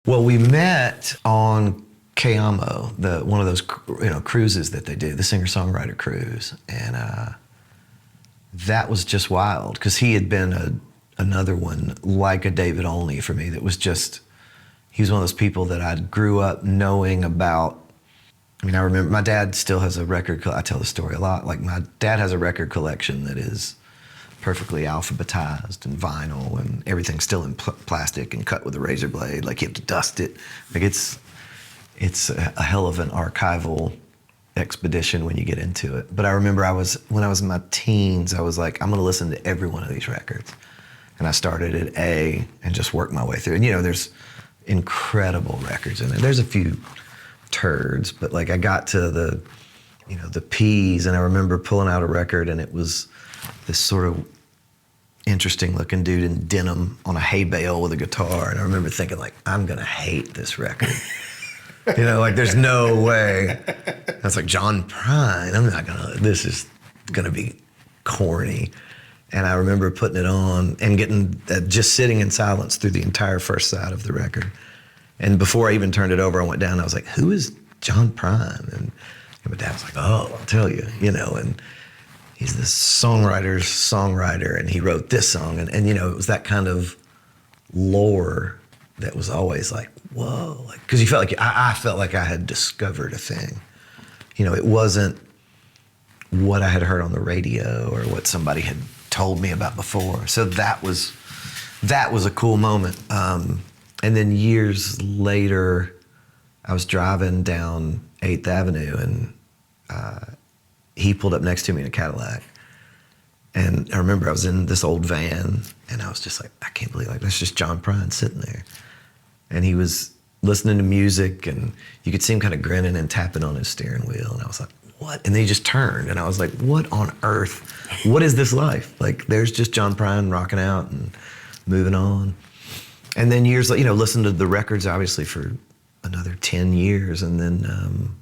Well, we met on Kayamo, one of those cruises that they do, the singer-songwriter cruise, and that was just wild because he had been another one like a David Olney for me. That was just, he was one of those people that I grew up knowing about. I mean, I remember my dad still has a record. I tell the story a lot. Like my dad has a record collection that is perfectly alphabetized and vinyl, and everything's still in plastic and cut with a razor blade. Like you have to dust it. Like it's a hell of an archival expedition when you get into it. But I remember when I was in my teens, I was like, I'm gonna listen to every one of these records. And I started at A and just worked my way through. And there's incredible records in there. There's a few turds, but like I got to the P's, and I remember pulling out a record, and it was this sort of interesting looking dude in denim on a hay bale with a guitar. And I remember thinking like, I'm gonna hate this record. Like there's no way. I was like, John Prine, this is gonna be corny. And I remember putting it on and getting, just sitting in silence through the entire first side of the record. And before I even turned it over, I went down and I was like, who is John Prine? And my dad was like, oh, I'll tell you, and he's this songwriter's songwriter, and he wrote this song. And it was that kind of lore that was always like, whoa, because you felt like, I felt like I had discovered a thing. It wasn't what I had heard on the radio or what somebody had told me about before. So that was a cool moment. And then years later, I was driving down 8th Avenue, and he pulled up next to me in a Cadillac. And I remember I was in this old van, and I was just like, I can't believe, that's just John Prine sitting there. And he was listening to music, and you could see him kind of grinning and tapping on his steering wheel. And I was like, what? And then he just turned, and I was like, what on earth? What is this life? Like, there's just John Prine rocking out and moving on. And then years later, listened to the records, obviously, for another 10 years. And then,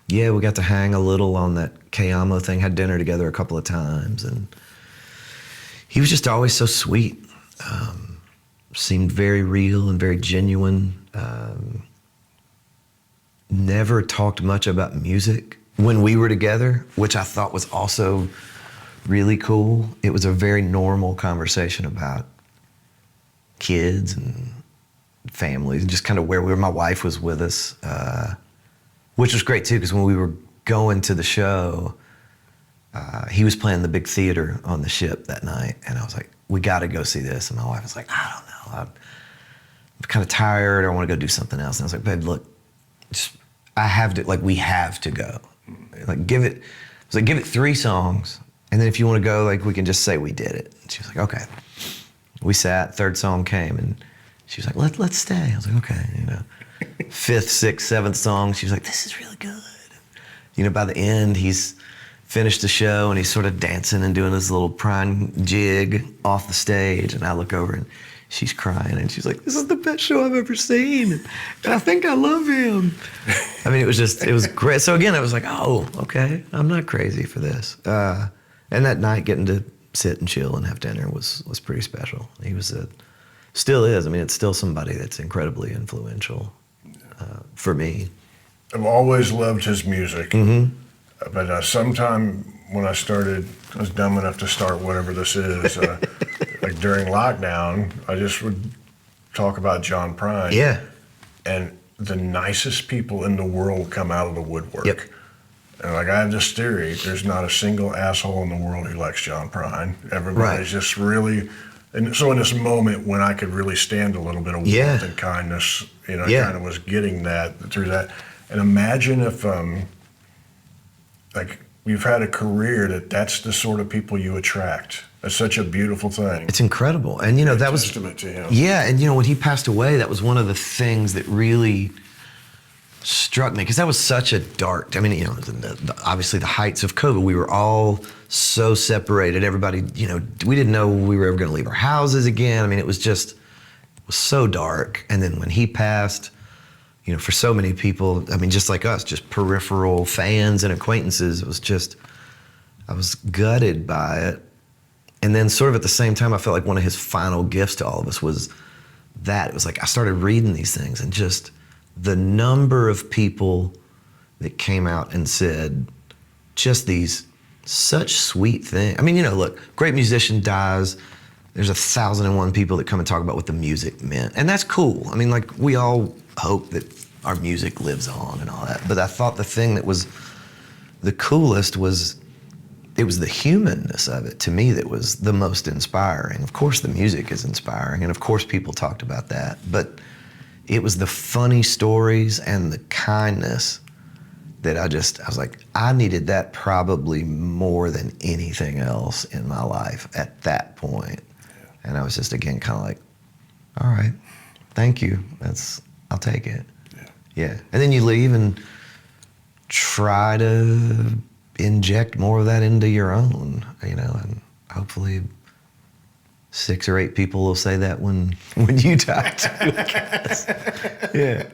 we got to hang a little on that Kayamo thing, had dinner together a couple of times. And he was just always so sweet. Seemed very real and very genuine. Never talked much about music when we were together, which I thought was also really cool. It was a very normal conversation about kids and families, and just kind of where we were. My wife was with us, which was great too, because when we were going to the show, he was playing the big theater on the ship that night, and I was like, we gotta go see this. And my wife was like, I don't know, I'm kind of tired, or I wanna go do something else. And I was like, babe, look, we have to go. Give it 3 songs, and then if you wanna go, we can just say we did it. And she was like, okay. We sat, 3rd song came, and she was like, let's stay. I was like, okay, 5th, 6th, 7th song, she was like, this is really good. By the end, he's finished the show, and he's sort of dancing and doing this little Prine jig off the stage, and I look over, and she's crying, and she's like, this is the best show I've ever seen, and I think I love him. I mean, it was great. So again, I was like, oh, okay, I'm not crazy for this. And that night, getting to sit and chill and have dinner was pretty special. He was still is. I mean, it's still somebody that's incredibly influential for me. I've always loved his music, but sometime when I was dumb enough to start whatever this is, like during lockdown, I just would talk about John Prine. Yeah. And the nicest people in the world come out of the woodwork. Yep. And I have this theory, there's not a single asshole in the world who likes John Prine. Everybody's just really, and so in this moment when I could really stand a little bit of warmth and kindness, kind of was getting that through that. And imagine if, you've had a career that's the sort of people you attract. That's such a beautiful thing. It's incredible. And that was testament to him. Yeah, and when he passed away, that was one of the things that really struck me, because that was such a dark, obviously the heights of COVID, we were all so separated. Everybody, we didn't know we were ever going to leave our houses again. I mean, it was so dark. And then when he passed, for so many people, just like us, just peripheral fans and acquaintances, I was gutted by it. And then sort of at the same time, I felt like one of his final gifts to all of us was that. It was like I started reading these things, and just the number of people that came out and said just these such sweet things. I mean, look, great musician dies. There's 1,001 people that come and talk about what the music meant. And that's cool. I mean, like, we all hope that our music lives on and all that. But I thought the thing that was the coolest was, it was the humanness of it to me that was the most inspiring. Of course, the music is inspiring, and of course, people talked about that. But it was the funny stories and the kindness that I was like, I needed that probably more than anything else in my life at that point. And I was just, again, kind of like, all right, thank you. I'll take it. Yeah. And then you leave and try to inject more of that into your own, and hopefully 6 or 8 people will say that when you die too, I guess. Yeah.